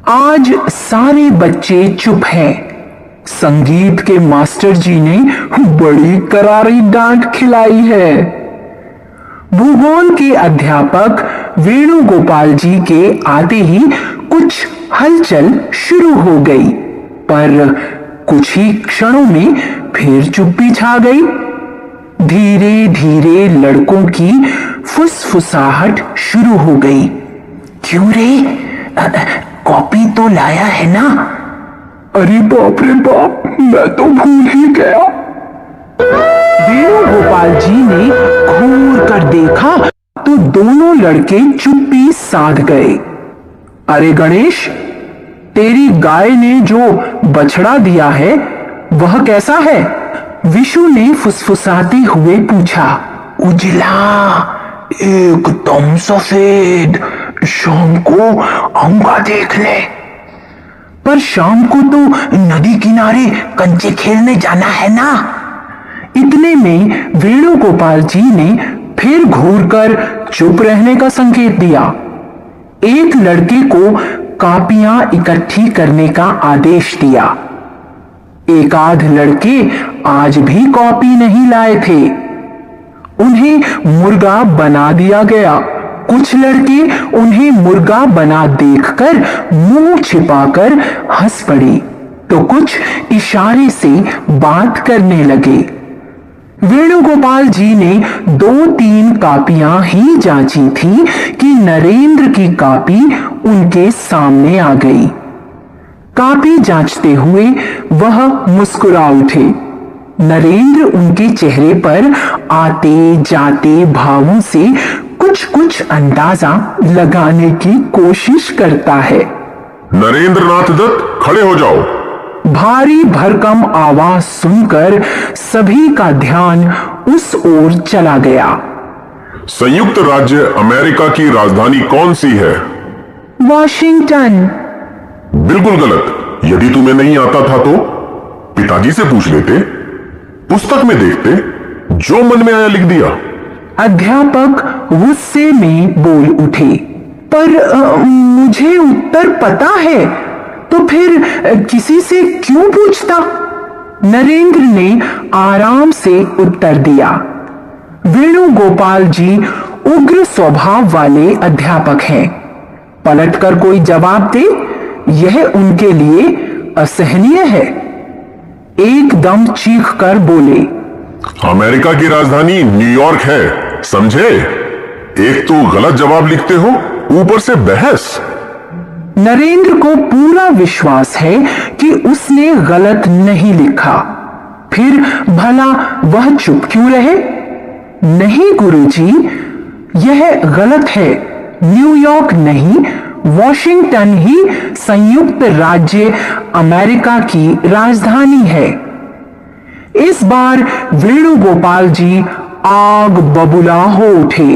आज सारे बच्चे चुप हैं। संगीत के मास्टर जी ने बड़ी करारी डांट खिलाई है। भूगोल के अध्यापक वेणुगोपाल जी के आते ही कुछ हलचल शुरू हो गई, पर कुछ ही क्षणों में फिर चुप्पी छा गई। धीरे धीरे लड़कों की फुसफुसाहट शुरू हो गई। क्यों रे, कॉपी तो लाया है ना? अरे बाप रे बाप, मैं तो भूल ही गया। वेणुगोपाल जी ने घूर कर देखा तो दोनों लड़के चुप्पी साध गए। अरे गणेश, तेरी गाय ने जो बछड़ा दिया है वह कैसा है? विशु ने फुसफुसाते हुए पूछा। उजला, एकदम सफेद, शाम को आऊंगा देख ले। पर शाम को तो नदी किनारे कंचे खेलने जाना है ना। इतने में वेणुगोपाल जी ने फिर घूरकर चुप रहने का संकेत दिया। एक लड़के को कापियां इकट्ठी करने का आदेश दिया। एक आध लड़के आज भी कॉपी नहीं लाए थे। उन्हें मुर्गा बना दिया गया। कुछ लड़के उन्हें मुर्गा बना देखकर मुंह छिपाकर हंस पड़े, तो कुछ इशारे से बात करने लगे। वेणुगोपाल जी ने 2-3 कापियां ही जांची थी कि नरेंद्र की कापी उनके सामने आ गई। कापी जांचते हुए वह मुस्कुरा उठे। नरेंद्र उनके चेहरे पर आते जाते भावों से कुछ कुछ अंदाजा लगाने की कोशिश करता है। नरेंद्र नाथ दत्त, खड़े हो जाओ। भारी भरकम आवाज सुनकर सभी का ध्यान उस ओर चला गया। संयुक्त राज्य अमेरिका की राजधानी कौन सी है? वॉशिंगटन। बिल्कुल गलत। यदि तुम्हें नहीं आता था तो पिताजी से पूछ लेते, पुस्तक में देखते, जो मन में आया लिख दिया। अध्यापक गुस्से में बोल उठे। पर मुझे उत्तर पता है, तो फिर किसी से क्यों पूछता? नरेंद्र ने आराम से उत्तर दिया। वेणुगोपाल जी उग्र स्वभाव वाले अध्यापक हैं। पलटकर कोई जवाब दे, यह उनके लिए असहनीय है। एकदम चीखकर बोले, अमेरिका की राजधानी न्यूयॉर्क है, समझे? एक तो गलत जवाब लिखते हो, ऊपर से बहस। नरेंद्र को पूरा विश्वास है कि उसने गलत नहीं लिखा, फिर भला वह चुप क्यों रहे? नहीं गुरुजी, यह गलत है। न्यूयॉर्क नहीं, वॉशिंगटन ही संयुक्त राज्य अमेरिका की राजधानी है। इस बार वेणुगोपाल जी आग बबूला हो उठे।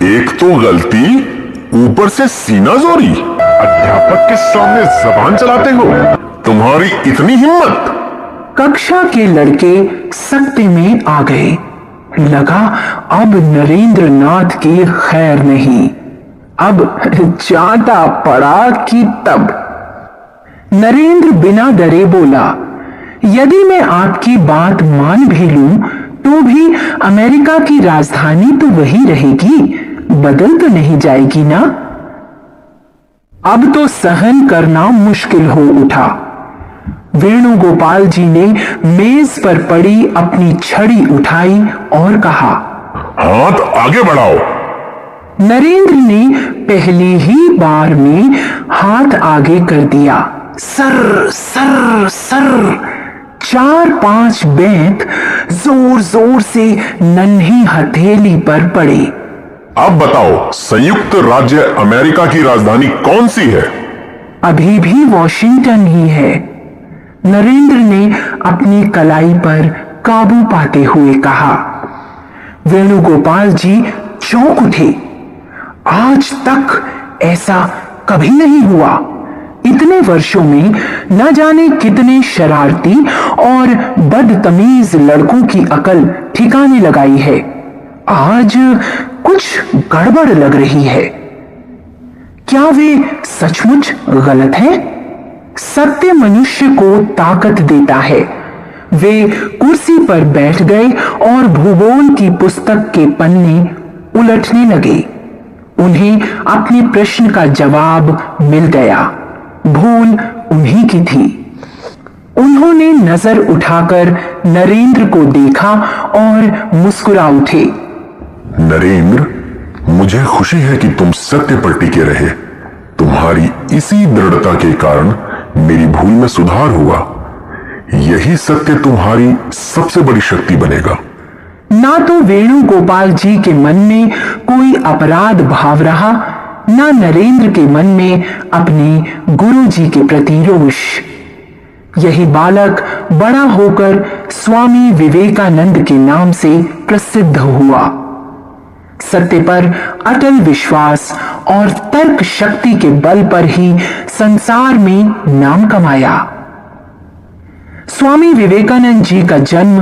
एक तो गलती, ऊपर से सीना जोरी। अध्यापक के सामने जबान चलाते हो, तुम्हारी इतनी हिम्मत? कक्षा के लड़के सख्ती में आ गए। लगा अब नरेंद्र नाथ की खैर नहीं, अब चाटा पड़ा कि तब। नरेंद्र बिना डरे बोला, यदि मैं आपकी बात मान भी लूं तो भी अमेरिका की राजधानी तो वही रहेगी, बदल तो नहीं जाएगी ना। अब तो सहन करना मुश्किल हो उठा। वेणुगोपाल जी ने मेज पर पड़ी अपनी छड़ी उठाई और कहा, हाथ आगे बढ़ाओ। नरेंद्र ने पहली ही बार में हाथ आगे कर दिया। सर सर सर 4-5 बेंत जोर जोर से नन्ही हथेली पर पड़े। अब बताओ, संयुक्त राज्य अमेरिका की राजधानी कौन सी है? अभी भी वॉशिंगटन ही है। नरेंद्र ने अपनी कलाई पर काबू पाते हुए कहा। वेणुगोपाल जी चौंक उठे। आज तक ऐसा कभी नहीं हुआ। इतने वर्षों में न जाने कितने शरारती और बदतमीज लड़कों की अकल ठिकाने लगाई है। आज कुछ गड़बड़ लग रही है। क्या वे सचमुच गलत है? सत्य मनुष्य को ताकत देता है। वे कुर्सी पर बैठ गए और भूगोल की पुस्तक के पन्ने उलटने लगे। उन्हें अपने प्रश्न का जवाब मिल गया। भूल उन्हीं की थी। उन्होंने नजर उठाकर नरेंद्र को देखा और मुस्कुरा उठे। नरेंद्र, मुझे खुशी है कि तुम सत्य पर टिके रहे। तुम्हारी इसी दृढ़ता के कारण मेरी भूल में सुधार हुआ। यही सत्य तुम्हारी सबसे बड़ी शक्ति बनेगा। ना तो वेणुगोपाल जी के मन में कोई अपराध भाव रहा, ना नरेंद्र के मन में अपने गुरु जी के प्रति रोष। यही बालक बड़ा होकर स्वामी विवेकानंद के नाम से प्रसिद्ध हुआ। सत्य पर अटल विश्वास और तर्क शक्ति के बल पर ही संसार में नाम कमाया। स्वामी विवेकानंद जी का जन्म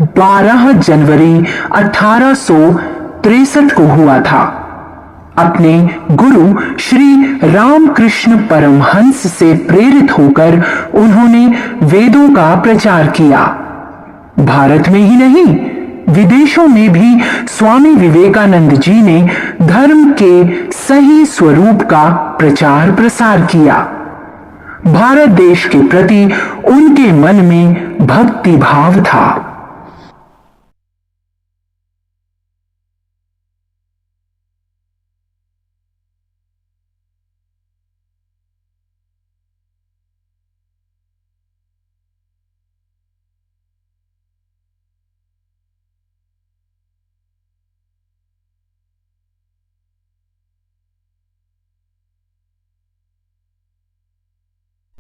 12 जनवरी 1863 को हुआ था। अपने गुरु श्री रामकृष्ण परमहंस से प्रेरित होकर उन्होंने वेदों का प्रचार किया। भारत में ही नहीं, विदेशों में भी स्वामी विवेकानंद जी ने धर्म के सही स्वरूप का प्रचार प्रसार किया। भारत देश के प्रति उनके मन में भक्ति भाव था।